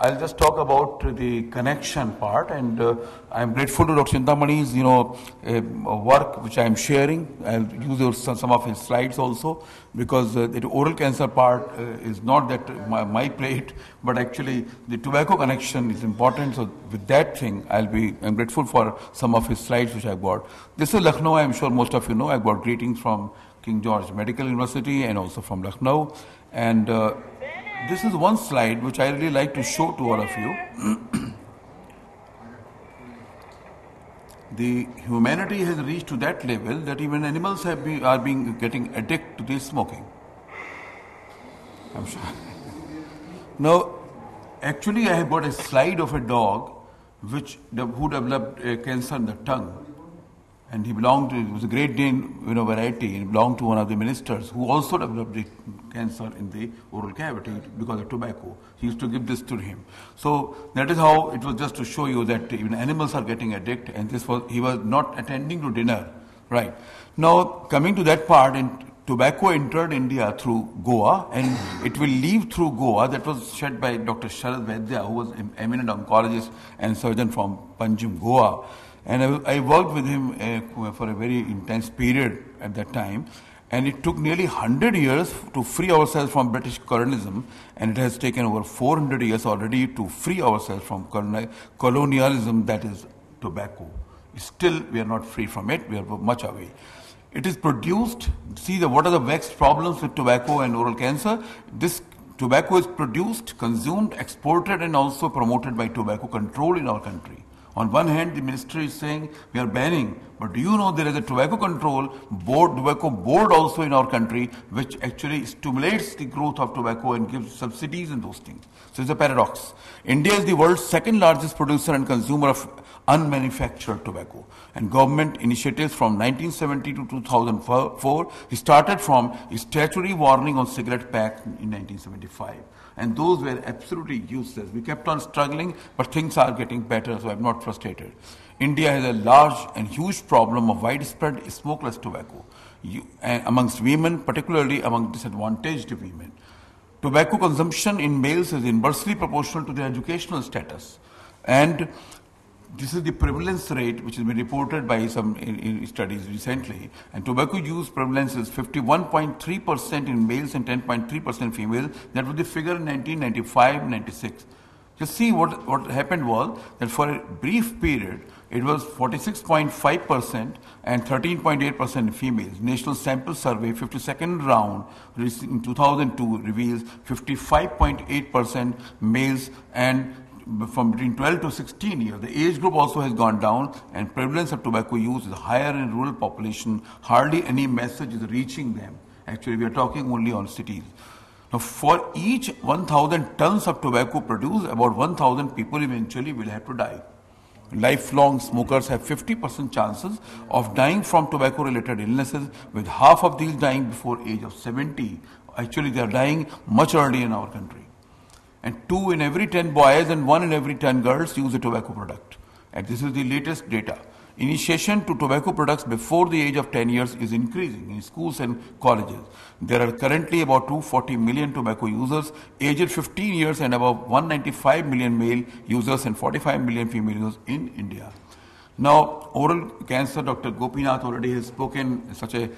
I'll just talk about the connection part, and I'm grateful to Dr. Chintamani's, work which I'm sharing. I'll use some of his slides also, because the oral cancer part is not that my plate, but actually the tobacco connection is important. So with that thing, I'm grateful for some of his slides which I've got. This is Lucknow. I'm sure most of you know. I've got greetings from King George Medical University and also from Lucknow, and this is one slide which I really like to show to all of you. The humanity has reached to that level that even animals are getting addicted to this smoking. I'm sure. Now, actually, I have got a slide of a dog who developed cancer in the tongue. And it was a Great Dane, variety. It belonged to one of the ministers who also developed the cancer in the oral cavity because of tobacco. He used to give this to him. So that is how it was, just to show you that even animals are getting addicted. And he was not attending to dinner, right? Now, coming to that part, tobacco entered India through Goa, and it will leave through Goa. That was said by Dr. Sharad Vaidya, who was an eminent oncologist and surgeon from Panjim, Goa. And I worked with him for a very intense period at that time. And it took nearly 100 years to free ourselves from British colonialism. And it has taken over 400 years already to free ourselves from colonialism, that is tobacco. Still, we are not free from it. We are much away. It is produced, what are the vexed problems with tobacco and oral cancer? This tobacco is produced, consumed, exported, and also promoted by tobacco control in our country. On one hand, the ministry is saying we are banning, but do you know there is a tobacco board also in our country, which actually stimulates the growth of tobacco and gives subsidies and those things. So it's a paradox. India is the world's second largest producer and consumer of unmanufactured tobacco. And government initiatives from 1970 to 2004 started from a statutory warning on cigarette packs in 1975. And those were absolutely useless. We kept on struggling, but things are getting better, so I'm not frustrated. India has a large and huge problem of widespread smokeless tobacco amongst women, particularly among disadvantaged women. Tobacco consumption in males is inversely proportional to their educational status. And this is the prevalence rate which has been reported by some studies recently. And tobacco use prevalence is 51.3% in males and 10.3% females. That was the figure in 1995-96. Just see what happened was that for a brief period, it was 46.5% and 13.8% in females. National Sample Survey, 52nd round in 2002 reveals 55.8% males and from between 12 to 16 years. The age group also has gone down, and prevalence of tobacco use is higher in rural population. Hardly any message is reaching them. Actually, we are talking only on cities. Now, for each 1,000 tons of tobacco produced, about 1,000 people eventually will have to die. Lifelong smokers have 50% chances of dying from tobacco-related illnesses, with half of these dying before age of 70. Actually, they are dying much early in our country. And 2 in every 10 boys and 1 in every 10 girls use a tobacco product. And this is the latest data. Initiation to tobacco products before the age of 10 years is increasing in schools and colleges. There are currently about 240 million tobacco users, aged 15 years, and about 195 million male users and 45 million female users in India. Now, oral cancer, Dr. Gopinath already has spoken, such a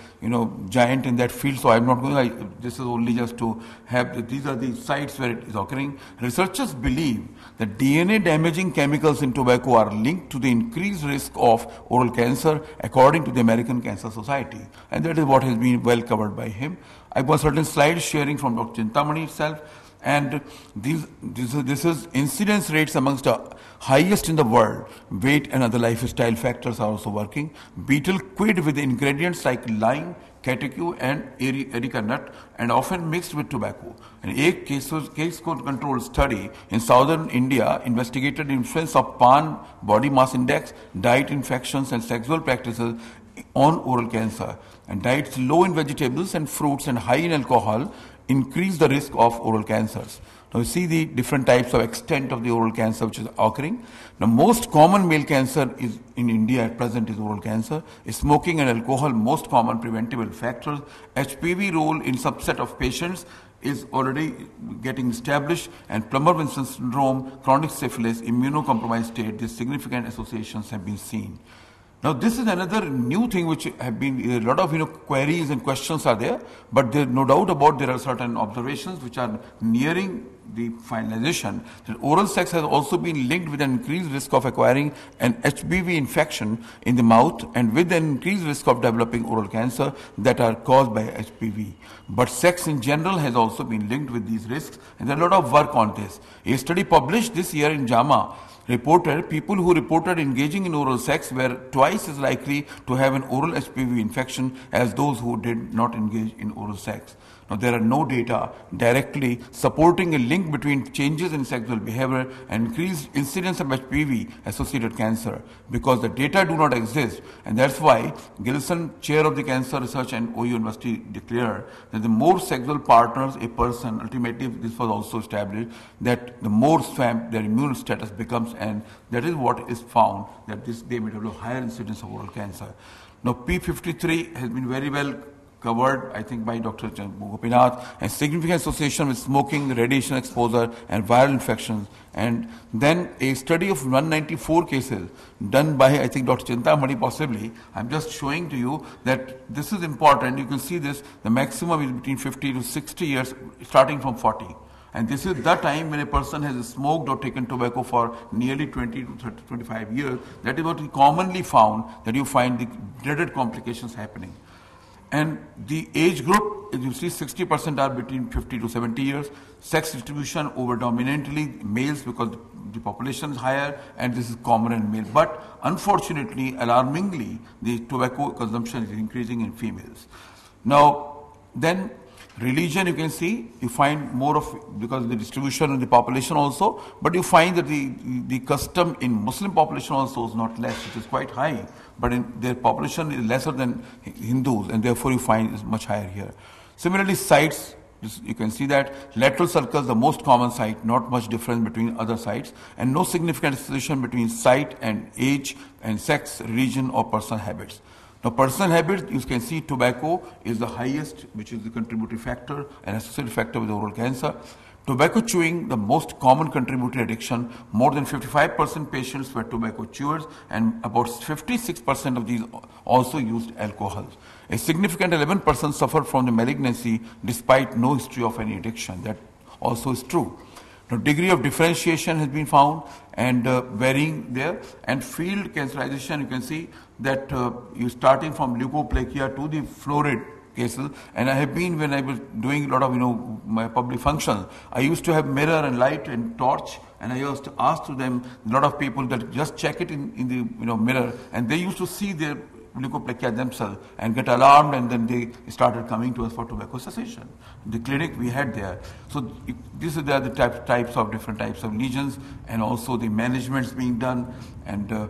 giant in that field, so I'm not going this is only just to have, these are the sites where it is occurring. Researchers believe that DNA damaging chemicals in tobacco are linked to the increased risk of oral cancer, according to the American Cancer Society. And that is what has been well covered by him. I've got certain slides sharing from Dr. Chintamani itself. And this is incidence rates amongst the highest in the world. Weight and other lifestyle factors are also working. Betel quid with ingredients like lime, catechol, and erica nut, and often mixed with tobacco. A case control study in southern India investigated the influence of PAN, body mass index, diet, infections, and sexual practices on oral cancer. And diets low in vegetables and fruits and high in alcohol increase the risk of oral cancers. Now you see the different types of extent of the oral cancer which is occurring. The most common male cancer is in India at present is oral cancer. Smoking and alcohol, most common preventable factors. HPV role in subset of patients is already getting established, and Plummer-Vinson syndrome, chronic syphilis, immunocompromised state, these significant associations have been seen. Now, this is another new thing which have been, a lot of queries and questions are there, but there no doubt about there are certain observations which are nearing the finalization, that oral sex has also been linked with an increased risk of acquiring an HPV infection in the mouth and with an increased risk of developing oral cancer that are caused by HPV. But sex in general has also been linked with these risks, and there are a lot of work on this. A study published this year in JAMA reported people who reported engaging in oral sex were twice as likely to have an oral HPV infection as those who did not engage in oral sex. Now, there are no data directly supporting a link between changes in sexual behavior and increased incidence of HPV-associated cancer because the data do not exist, and that's why Gilson, chair of the Cancer Research and OU University, declared that the more sexual partners a person, ultimately this was also established, that the more swamped their immune status becomes, and that is what is found, that they may develop higher incidence of oral cancer. Now, P53 has been very well covered, I think, by Dr. Gopinath, and significant association with smoking, radiation exposure, and viral infections. And then a study of 194 cases done by, I think, Dr. Chintamani possibly. I'm just showing to you that this is important. You can see this, the maximum is between 50 to 60 years, starting from 40. And this is the time when a person has smoked or taken tobacco for nearly 20 to 30, 25 years. That is what we commonly found, that you find the dreaded complications happening. And the age group, as you see, 60% are between 50 to 70 years. Sex distribution over dominantly males because the population is higher, and this is common in male. But unfortunately, alarmingly, the tobacco consumption is increasing in females. Now, then religion, you can see, you find more of, because of the distribution in the population also, but you find that the custom in Muslim population also is not less, it is quite high, but in their population is lesser than Hindus, and therefore you find it's much higher here. Similarly, sites, you can see that lateral circles, the most common site, not much difference between other sites, and no significant association between site and age and sex, religion, or personal habits. Now, personal habits, you can see tobacco is the highest, which is the contributory factor and associated factor with oral cancer. Tobacco chewing, the most common contributory addiction. More than 55% patients were tobacco chewers, and about 56% of these also used alcohol. A significant 11% suffered from the malignancy despite no history of any addiction. That also is true. Now, degree of differentiation has been found and varying there. And field cancerization, you can see that you starting from leukoplakia to the florid cases. And I have been, when I was doing a lot of my public functions, I used to have mirror and light and torch, and I used to ask to them, a lot of people, that just check it in the mirror, and they used to see their leukoplakia themselves and get alarmed, and then they started coming to us for tobacco cessation. The clinic we had there. So these are the types of different types of lesions, and also the managements being done. And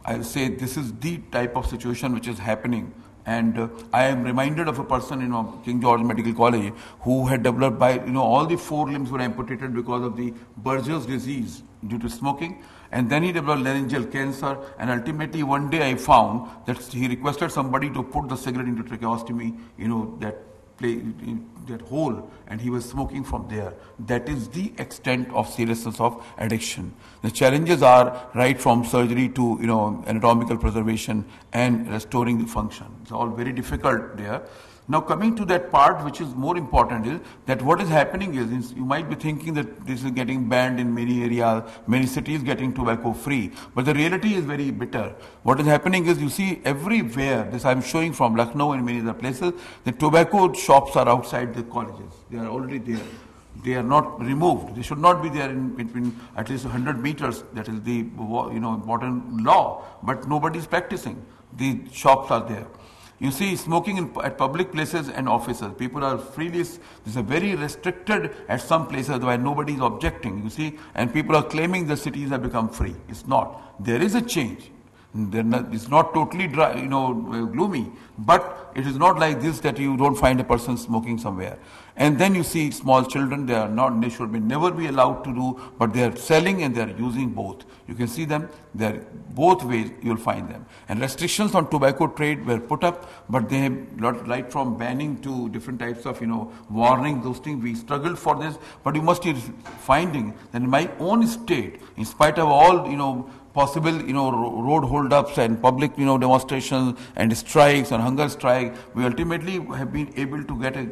I'll say this is the type of situation which is happening. And I am reminded of a person in King George Medical College who had developed all the 4 limbs were amputated because of the Buerger's disease due to smoking. And then he developed laryngeal cancer, and ultimately one day I found that he requested somebody to put the cigarette into tracheostomy, that hole, and he was smoking from there. That is the extent of seriousness of addiction. The challenges are right from surgery to anatomical preservation and restoring the function. It's all very difficult there. Now, coming to that part which is more important is that what is happening is you might be thinking that this is getting banned in many areas, many cities getting tobacco free, but the reality is very bitter. What is happening is you see everywhere, this I'm showing from Lucknow and many other places, the tobacco shops are outside the colleges. They are already there. They are not removed. They should not be there in between at least 100 meters. That is the important law, but nobody is practicing. The shops are there. You see smoking at public places and offices. People are freely, this is very restricted at some places where nobody is objecting, you see, and people are claiming the cities have become free. It's not. There is a change. It's not totally gloomy, but it is not like this that you don't find a person smoking somewhere. And then you see small children, they should never be allowed to do, but they are selling and they are using both. You can see them, they are both ways you will find them. And restrictions on tobacco trade were put up, but they have right from banning to different types of, warning, those things. We struggled for this, but you must be finding that in my own state, in spite of all, possible, road hold-ups and public, demonstrations and strikes and hunger strike, we ultimately have been able to get a,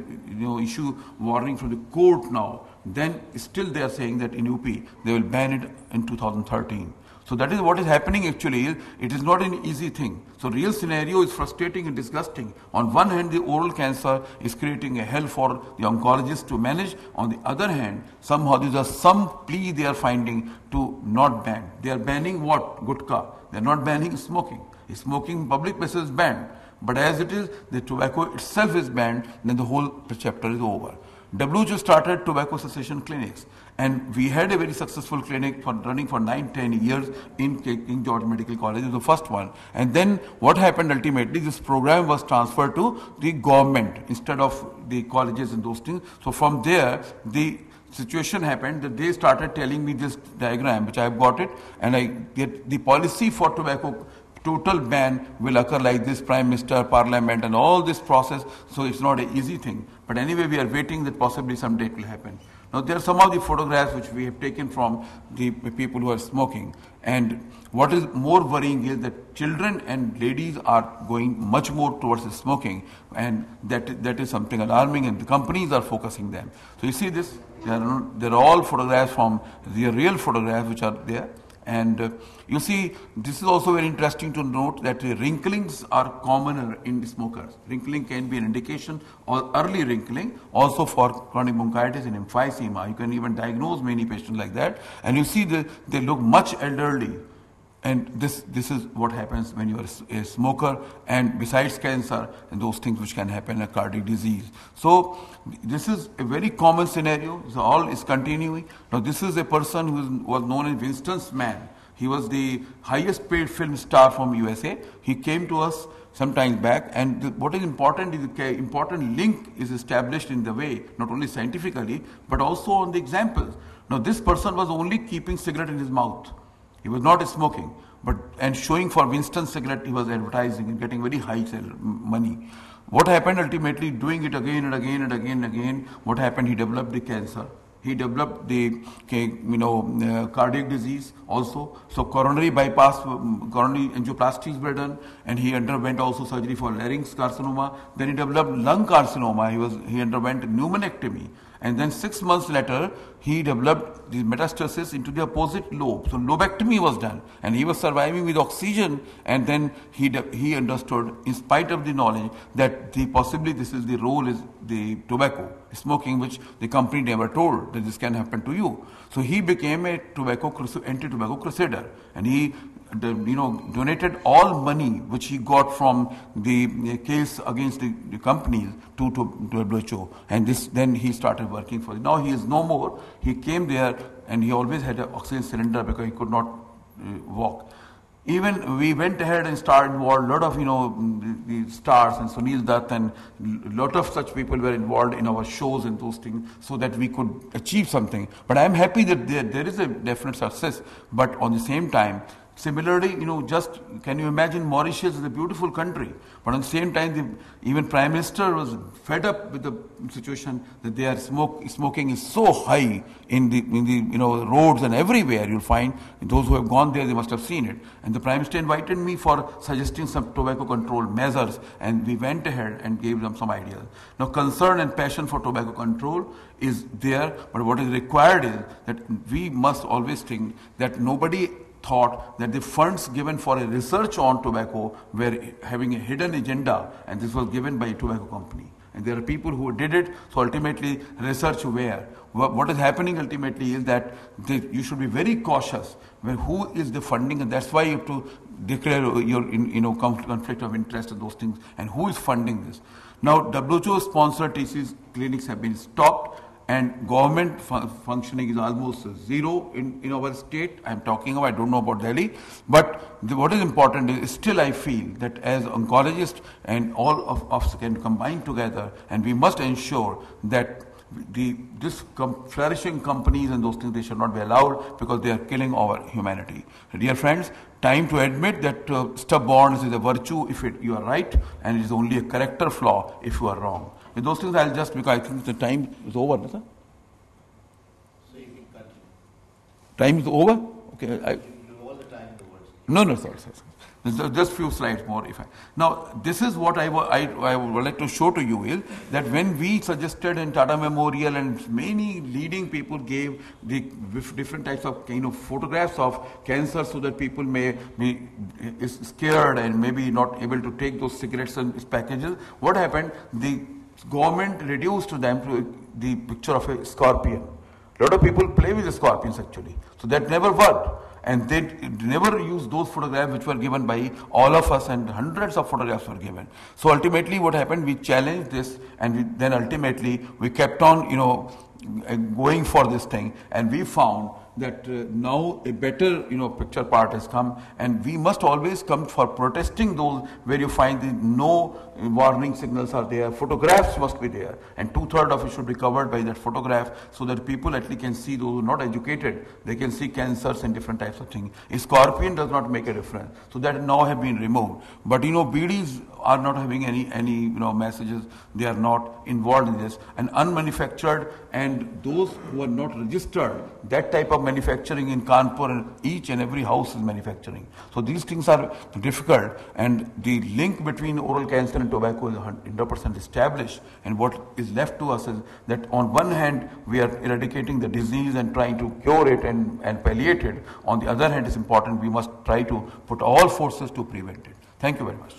issue warning from the court now. Then still they are saying that in UP they will ban it in 2013. So that is what is happening actually. It is not an easy thing. So real scenario is frustrating and disgusting. On one hand, the oral cancer is creating a hell for the oncologists to manage. On the other hand, somehow there is some plea they are finding to not ban. They are banning what? Gutka. They are not banning smoking. Smoking in public places is banned. But as it is, the tobacco itself is banned, then the whole chapter is over. WHO started tobacco cessation clinics, and we had a very successful clinic running for 9-10 years in King George Medical College. It was the first one. And then what happened ultimately, this program was transferred to the government instead of the colleges and those things. So from there, the situation happened that they started telling me this diagram, which I have got it, and I get the policy for tobacco total ban will occur like this, Prime Minister, Parliament, and all this process. So it's not an easy thing. But anyway, we are waiting that possibly someday it will happen. Now, there are some of the photographs which we have taken from the people who are smoking. And what is more worrying is that children and ladies are going much more towards the smoking. And that is something alarming, and the companies are focusing them. So you see this, there are all photographs from the real photographs which are there. And you see, this is also very interesting to note that wrinklings are commoner in the smokers. Wrinkling can be an indication, or early wrinkling, also for chronic bronchitis and emphysema. You can even diagnose many patients like that. And you see they look much elderly. And this is what happens when you are a smoker, and besides cancer and those things which can happen, a cardiac disease. So this is a very common scenario. So all is continuing. Now this is a person who was known as Winston's man. He was the highest paid film star from USA. He came to us some time back, and what is important is the important link is established in the way, not only scientifically, but also on the examples. Now this person was only keeping cigarette in his mouth. He was not smoking, and showing for Winston cigarette, he was advertising and getting very high money. What happened ultimately, doing it again and again and again and again, what happened, he developed the cancer. He developed the cardiac disease also. So coronary bypass, coronary angioplasties were done, and he underwent also surgery for larynx carcinoma. Then he developed lung carcinoma. He underwent pneumonectomy. And then 6 months later, he developed the metastasis into the opposite lobe. So lobectomy was done, and he was surviving with oxygen. And then he understood, in spite of the knowledge, that possibly this is the role is the tobacco, smoking, which the company never told that this can happen to you. So he became a anti-tobacco crusader, and he donated all money which he got from the case against the companies to WHO. And then he started working for it. Now he is no more. He came there, and he always had an oxygen cylinder because he could not walk. Even we went ahead and started involved. A lot of the stars and Sunil Dutt and a lot of such people were involved in our shows and those things, so that we could achieve something. But I am happy that there is a definite success. But on the same time, similarly, just can you imagine, Mauritius is a beautiful country, but at the same time, even Prime Minister was fed up with the situation that they are smoking is so high in the roads and everywhere. You'll find those who have gone there, they must have seen it. And the Prime Minister invited me for suggesting some tobacco control measures, and we went ahead and gave them some ideas. Now, concern and passion for tobacco control is there, but what is required is that we must always think that nobody thought that the funds given for a research on tobacco were having a hidden agenda, and this was given by a tobacco company. And there are people who did it, so ultimately research where. What is happening ultimately is that you should be very cautious who is the funding, and that's why you have to declare your conflict of interest and those things, and who is funding this. Now, WHO-sponsored TC's clinics have been stopped, and government functioning is almost zero in our state. I'm talking about, I don't know about Delhi. But what is important is still I feel that as oncologists and all of us can combine together, and we must ensure that flourishing companies and those things, they should not be allowed because they are killing our humanity. Dear friends, time to admit that stubbornness is a virtue if you are right, and it is only a character flaw if you are wrong. With those things, I'll just, because I think the time is over. Sir? So you can continue. Time is over? Okay. You have all the time in the world. No, sir. Just few slides more. Now, this is what I would like to show to you is that when we suggested in Tata Memorial, and many leading people gave the different types of photographs of cancer so that people may be scared and maybe not able to take those cigarettes and packages. What happened? The government reduced to them to the picture of a scorpion. A lot of people play with the scorpions actually. So that never worked. And they never used those photographs which were given by all of us, and hundreds of photographs were given. So ultimately what happened, we challenged this, and then ultimately we kept on going for this thing, and we found that now a better picture part has come, and we must always come for protesting those where you find the no warning signals are there. Photographs must be there, and 2/3 of it should be covered by that photograph, so that people actually can see, those who are not educated, they can see cancers and different types of things. A scorpion does not make a difference, so that now have been removed. But BDs are not having any messages. They are not involved in this. And unmanufactured, and those who are not registered, that type of manufacturing in Kanpur, and each and every house is manufacturing. So these things are difficult, and the link between oral cancer and tobacco is 100% established. And what is left to us is that on one hand we are eradicating the disease and trying to cure it and palliate it. On the other hand, it's important we must try to put all forces to prevent it. Thank you very much.